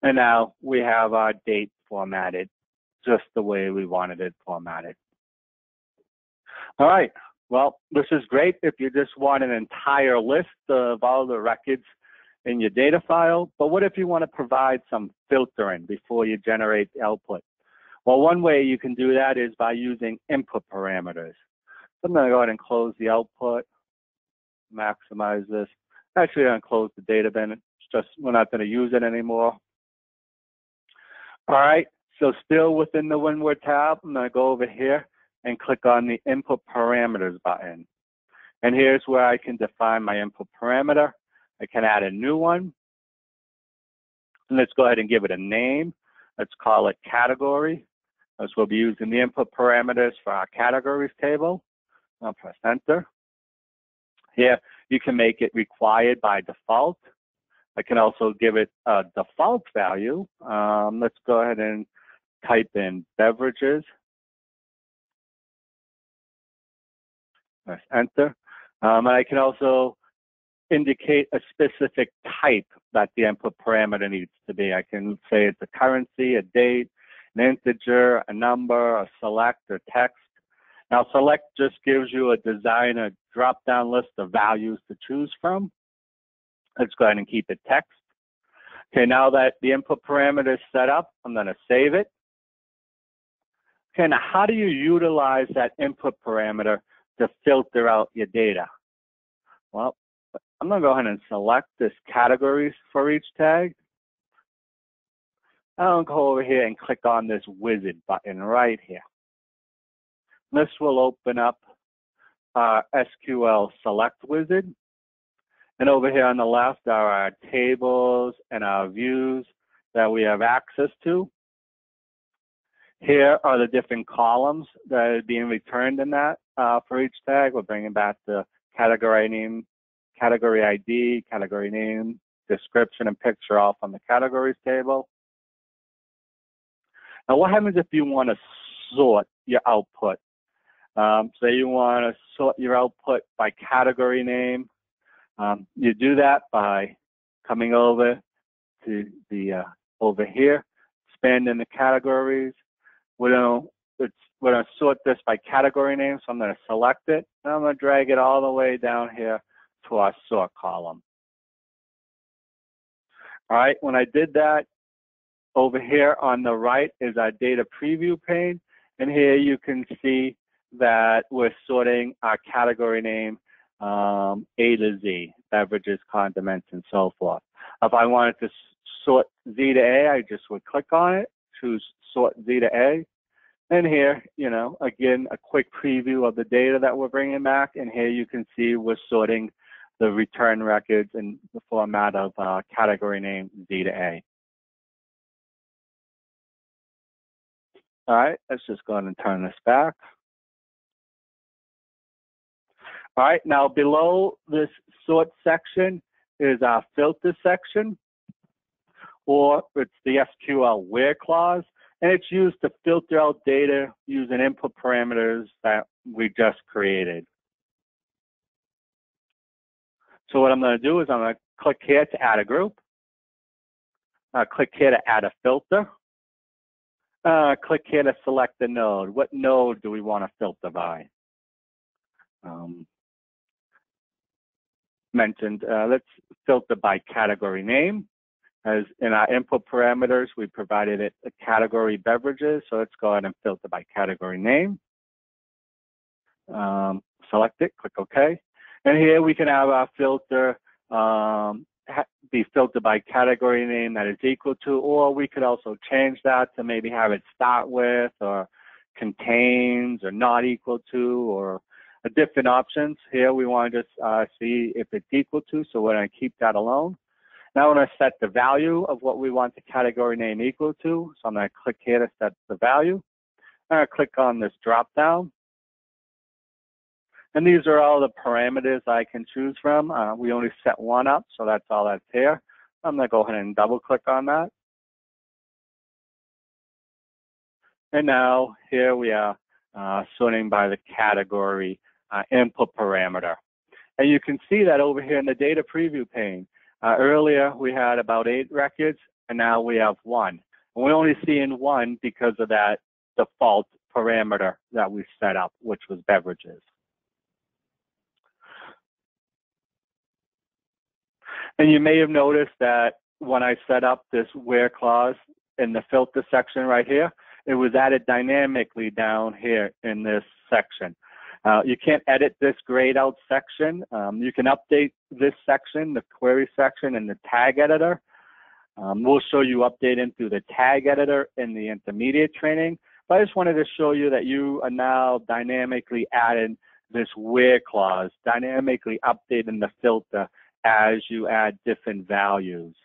And now we have our date formatted just the way we wanted it formatted. All right, well, this is great if you just want an entire list of all the records in your data file, but what if you want to provide some filtering before you generate the output? Well, one way you can do that is by using input parameters. So I'm going to go ahead and close the output, maximize this. Actually, I'm going to close the data bin. It's just, we're not going to use it anymore. All right, so still within the Windward tab, I'm going to go over here and click on the input parameters button. And here's where I can define my input parameter. I can add a new one. And let's go ahead and give it a name. Let's call it category. As we'll be using the input parameters for our categories table. I'll press enter. Here, you can make it required by default. I can also give it a default value. Let's go ahead and type in beverages. Press enter. And I can also indicate a specific type that the input parameter needs to be. I can say it's a currency, a date, an integer, a number, a select, or text. Now, select just gives you a designer drop-down list of values to choose from. Let's go ahead and keep it text. Okay, now that the input parameter is set up, I'm going to save it. Okay, now how do you utilize that input parameter to filter out your data? Well, I'm going to go ahead and select this categories for each tag. I'll go over here and click on this wizard button right here. This will open up our SQL select wizard. And over here on the left are our tables and our views that we have access to. Here are the different columns that are being returned in that for each tag. We're bringing back the category name, category ID, category name, description, and picture all from the categories table. Now, what happens if you want to sort your output? Say you want to sort your output by category name. You do that by coming over to the over here, expanding the categories. We're going to sort this by category name, so I'm going to select it, and I'm going to drag it all the way down here to our sort column. All right, when I did that, over here on the right is our data preview pane, and here you can see that we're sorting our category name A to Z, beverages, condiments, and so forth. If I wanted to sort Z to A, I just would click on it, choose sort Z to A. And here, you know, again, a quick preview of the data that we're bringing back. And here you can see we're sorting the return records in the format of category name Z to A. All right, let's just go ahead and turn this back. All right, now below this sort section is our filter section, or it's the SQL where clause, and it's used to filter out data using input parameters that we just created. So what I'm going to do is I'm going to click here to add a group. Click here to add a filter. Click here to select the node. What node do we want to filter by? Let's filter by category name. As in our input parameters, we provided it a category beverages. So let's go ahead and filter by category name. Select it, click OK. And here we can have our filter be filtered by category name that is equal to, or we could also change that to maybe have it start with, or contains, or not equal to, or different options. Here we want to just see if it's equal to, so we're going to keep that alone. Now we're going to set the value of what we want the category name equal to. So I'm going to click here to set the value. I'm going to click on this drop down. And these are all the parameters I can choose from. We only set one up, so that's all that's here. I'm going to go ahead and double click on that. And now here we are sorting by the category input parameter. And you can see that over here in the data preview pane. Earlier we had about 8 records, and now we have 1. And we're only seeing 1 because of that default parameter that we set up, which was beverages. And you may have noticed that when I set up this where clause in the filter section right here, it was added dynamically down here in this section. You can't edit this grayed out section. You can update this section, the query section, in the tag editor. We'll show you updating through the tag editor in the intermediate training. But I just wanted to show you that you are now dynamically adding this where clause, dynamically updating the filter as you add different values.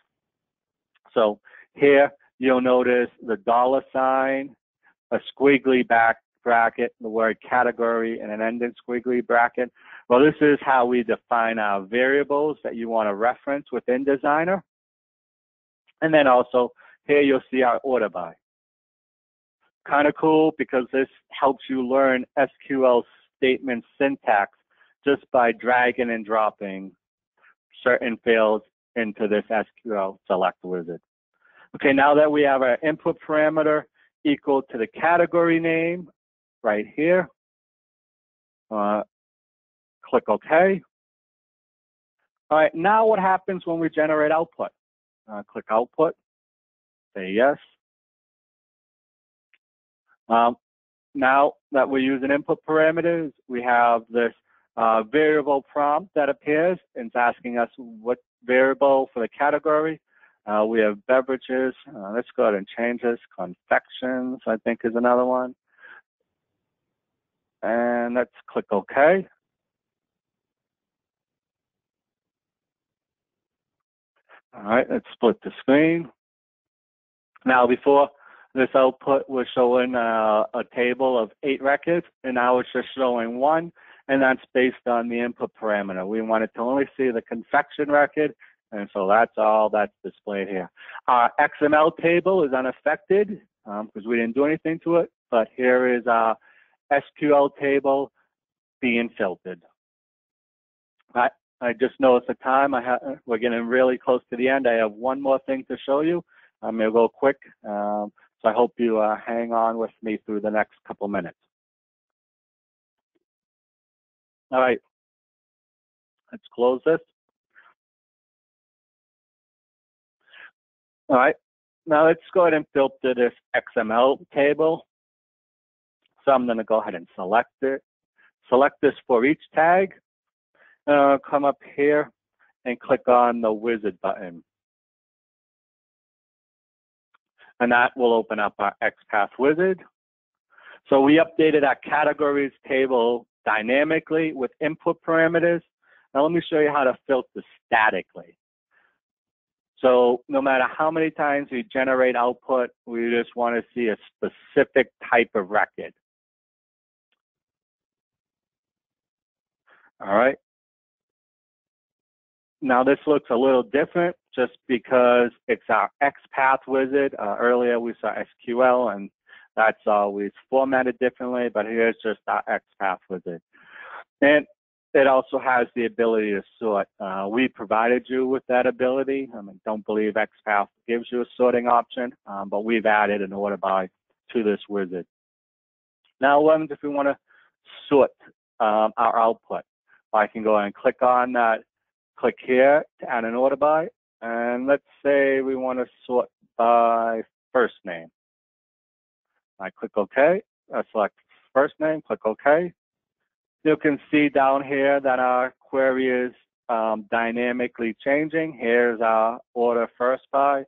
So here you'll notice the $sign, a squiggly back bracket, the word category, and an ending squiggly bracket. Well, this is how we define our variables that you want to reference within Designer. And then also here you'll see our order by. Kind of cool because this helps you learn SQL statement syntax just by dragging and dropping certain fields into this SQL select wizard. Okay, now that we have our input parameter equal to the category name right here, click OK. All right, now what happens when we generate output? Click output, say yes. Now that we're using input parameters, we have this variable prompt that appears, and it's asking us what variable for the category. We have beverages. Let's go ahead and change this. Confections, I think, is another one. And let's click OK. All right, let's split the screen. Now, before this output was showing a table of 8 records, and now it's just showing 1, and that's based on the input parameter. We wanted to only see the confection record, and so that's all that's displayed here. Our XML table is unaffected because we didn't do anything to it, but here is our SQL table being filtered. I just noticed the time. We're getting really close to the end. I have one more thing to show you. I'm going to go quick, so I hope you hang on with me through the next couple minutes. All right, let's close this. All right, now let's go ahead and filter this XML table. So I'm going to go ahead and select it. Select this for each tag. Come up here and click on the wizard button. And that will open up our XPath wizard. So we updated our categories table dynamically with input parameters. Now let me show you how to filter statically. So no matter how many times we generate output, we just want to see a specific type of record. All right. Now this looks a little different just because it's our XPath wizard. Earlier we saw SQL and that's always formatted differently, but here's just our XPath wizard. And it also has the ability to sort. We provided you with that ability. I don't believe XPath gives you a sorting option, but we've added an order by to this wizard. Now, what happens if we want to sort our output? I can go and click on that, click here to add an order by, and let's say we want to sort by first name. I click OK. I select first name, click OK. You can see down here that our query is dynamically changing. Here's our order first by.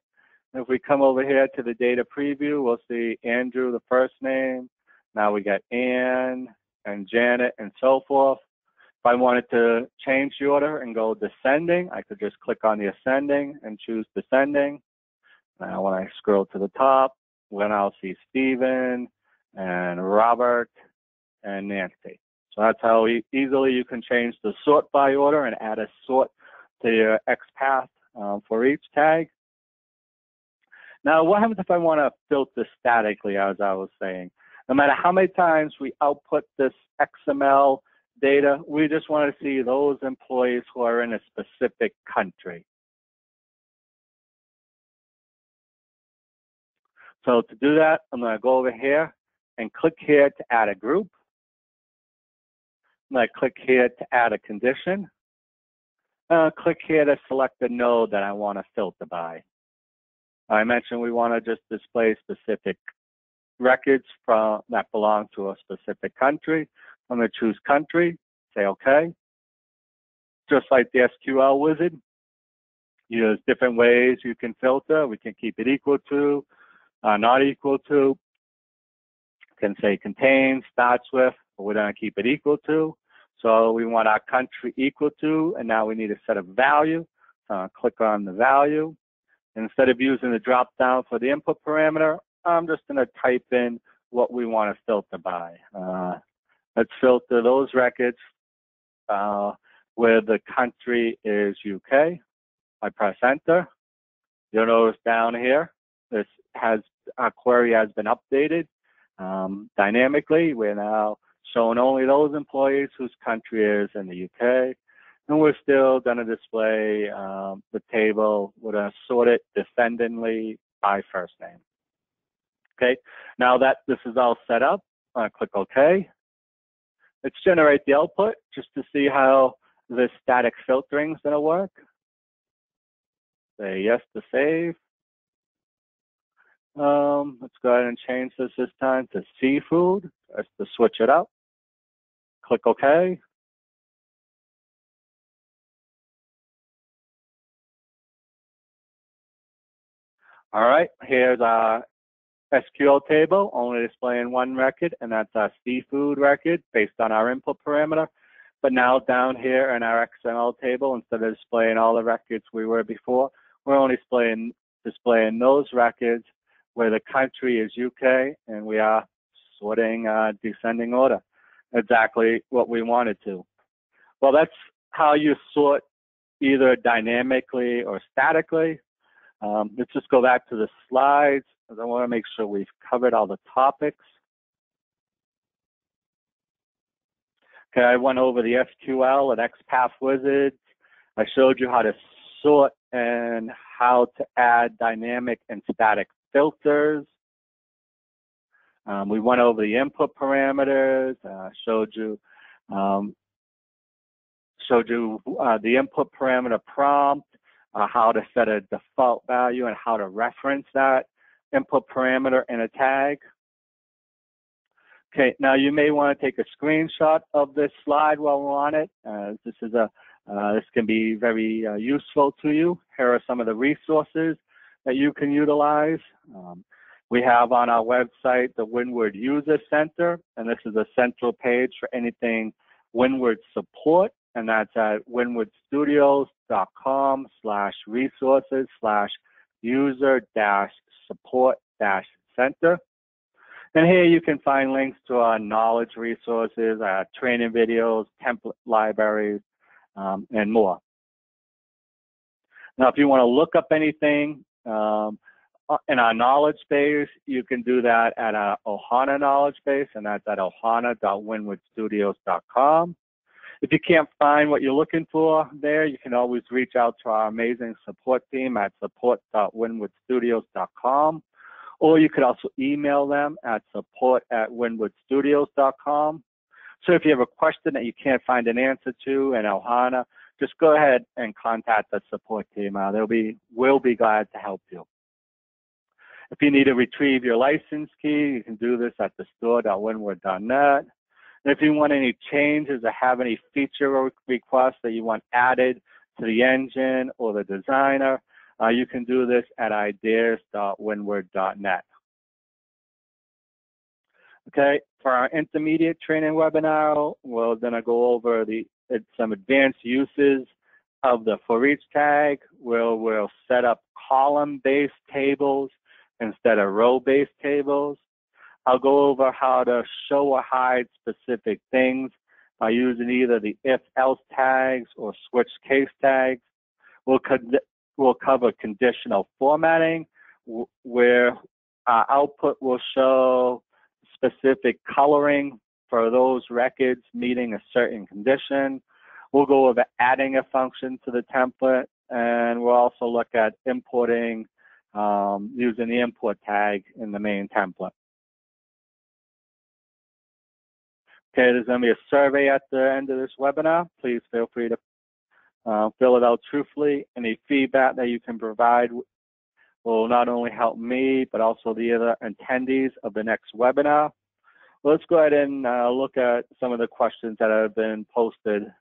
If we come over here to the data preview, we'll see Andrew, the first name. Now we got Ann and Janet and so forth. If I wanted to change the order and go descending, I could just click on the ascending and choose descending. Now when I scroll to the top, then I'll see Stephen and Robert and Nancy. So that's how easily you can change the sort by order and add a sort to your XPath for each tag. Now, what happens if I want to filter statically, as I was saying? No matter how many times we output this XML data, we just want to see those employees who are in a specific country. So to do that, I'm going to go over here and click here to add a group. I'm going to click here to add a condition. Click here to select the node that I want to filter by. I mentioned we want to just display specific records that belong to a specific country. I'm going to choose country, say OK. Just like the SQL wizard, there's different ways you can filter. We can keep it equal to, not equal to. Can say contains, starts with, but we're going to keep it equal to. So we want our country equal to, and now we need a set of value. Click on the value. Instead of using the drop down for the input parameter, I'm just going to type in what we want to filter by. Let's filter those records where the country is UK. I press enter. You'll notice down here, our query has been updated dynamically. We're now showing only those employees whose country is in the UK. And we're still going to display the table. We're going to sort it descendingly by first name. Okay, now that this is all set up, click OK. Let's generate the output just to see how this static filtering is going to work. Say yes to save. Let's go ahead and change this time to seafood, just to switch it up. Click OK. All right, here's our SQL table, only displaying one record, and that's our seafood record based on our input parameter. But now down here in our XML table, instead of displaying all the records we were before, we're only displaying those records where the country is UK, and we are sorting descending order. Exactly what we wanted to. Well, that's how you sort either dynamically or statically. Let's just go back to the slides, because I want to make sure we've covered all the topics. Okay, I went over the SQL and XPath wizards. I showed you how to sort and how to add dynamic and static filters. We went over the input parameters. Showed you the input parameter prompt, how to set a default value and how to reference that input parameter in a tag. Okay, now you may want to take a screenshot of this slide while we're on it. This can be very useful to you. Here are some of the resources that you can utilize. We have on our website the Windward User Center, and this is a central page for anything Windward support, and that's at windwardstudios.com/user-support-center. And here you can find links to our knowledge resources, our training videos, template libraries, and more. Now, if you want to look up anything in our knowledge base, you can do that at our Ohana knowledge base, and that's at ohana.windwardstudios.com. If you can't find what you're looking for there, you can always reach out to our amazing support team at support.windwardstudios.com, or you could also email them at support@windwardstudios.com. So if you have a question that you can't find an answer to in Ohana, just go ahead and contact the support team. We'll be glad to help you. If you need to retrieve your license key, you can do this at the store.windward.net. And if you want any changes or have any feature requests that you want added to the engine or the designer, you can do this at ideas.windward.net. Okay, for our intermediate training webinar, we're going to go over some advanced uses of the for each tag, where we'll set up column-based tables instead of row-based tables. I'll go over how to show or hide specific things by using either the if-else tags or switch case tags. We'll cover conditional formatting, where our output will show specific coloring for those records meeting a certain condition. We'll go over adding a function to the template, and we'll also look at importing using the import tag in the main template. Okay, there's going to be a survey at the end of this webinar. Please feel free to fill it out truthfully. Any feedback that you can provide will not only help me, but also the other attendees of the next webinar. Well, let's go ahead and look at some of the questions that have been posted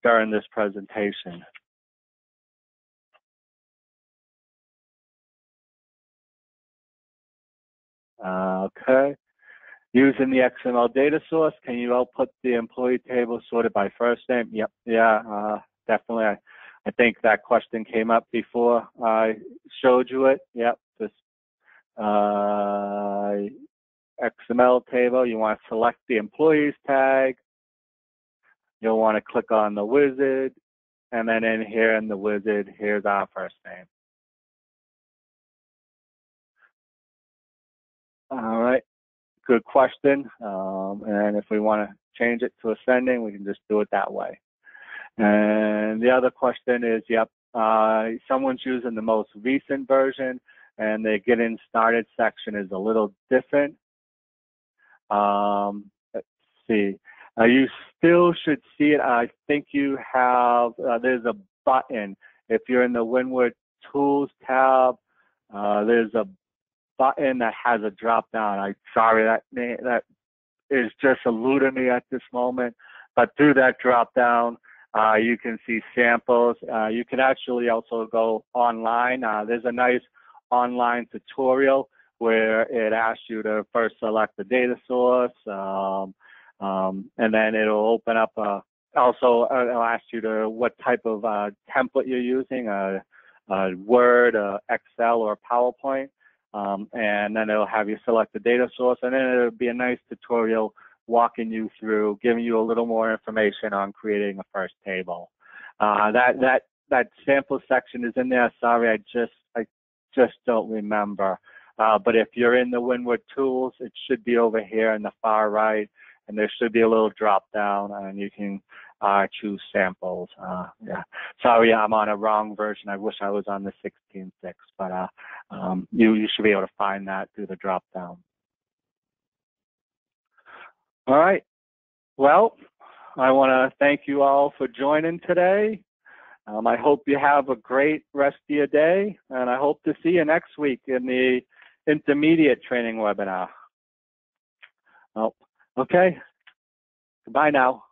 during this presentation. Okay. Using the XML data source, can you output the employee table sorted by first name? Yep, yeah, definitely. I think that question came up before I showed you it. Yep, this XML table, you want to select the employees tag. You'll want to click on the wizard, and then in here in the wizard, here's our first name. All right. Good question, and if we want to change it to ascending, we can just do it that way. And the other question is, yep, someone's using the most recent version, and the getting started section is a little different. Let's see. You still should see it. I think you have, there's a button. If you're in the Windward Tools tab, there's a button that has a drop down. I'm sorry, that is just eluding me at this moment. But through that drop down, you can see samples. You can actually also go online. There's a nice online tutorial where it asks you to first select the data source, and then it'll open up. Also, it'll ask you to what type of template you're using, Word, Excel, or PowerPoint. And then it'll have you select the data source, and then it'll be a nice tutorial walking you through, giving you a little more information on creating a first table. That sample section is in there. Sorry, I just don't remember. But if you're in the Windward Tools, it should be over here in the far right, and there should be a little drop down, and you can choose samples. Yeah, sorry, I'm on a wrong version. I wish I was on the 16.6, but you should be able to find that through the drop down. All right. Well, I want to thank you all for joining today. I hope you have a great rest of your day, and I hope to see you next week in the intermediate training webinar. Oh, okay. Goodbye now.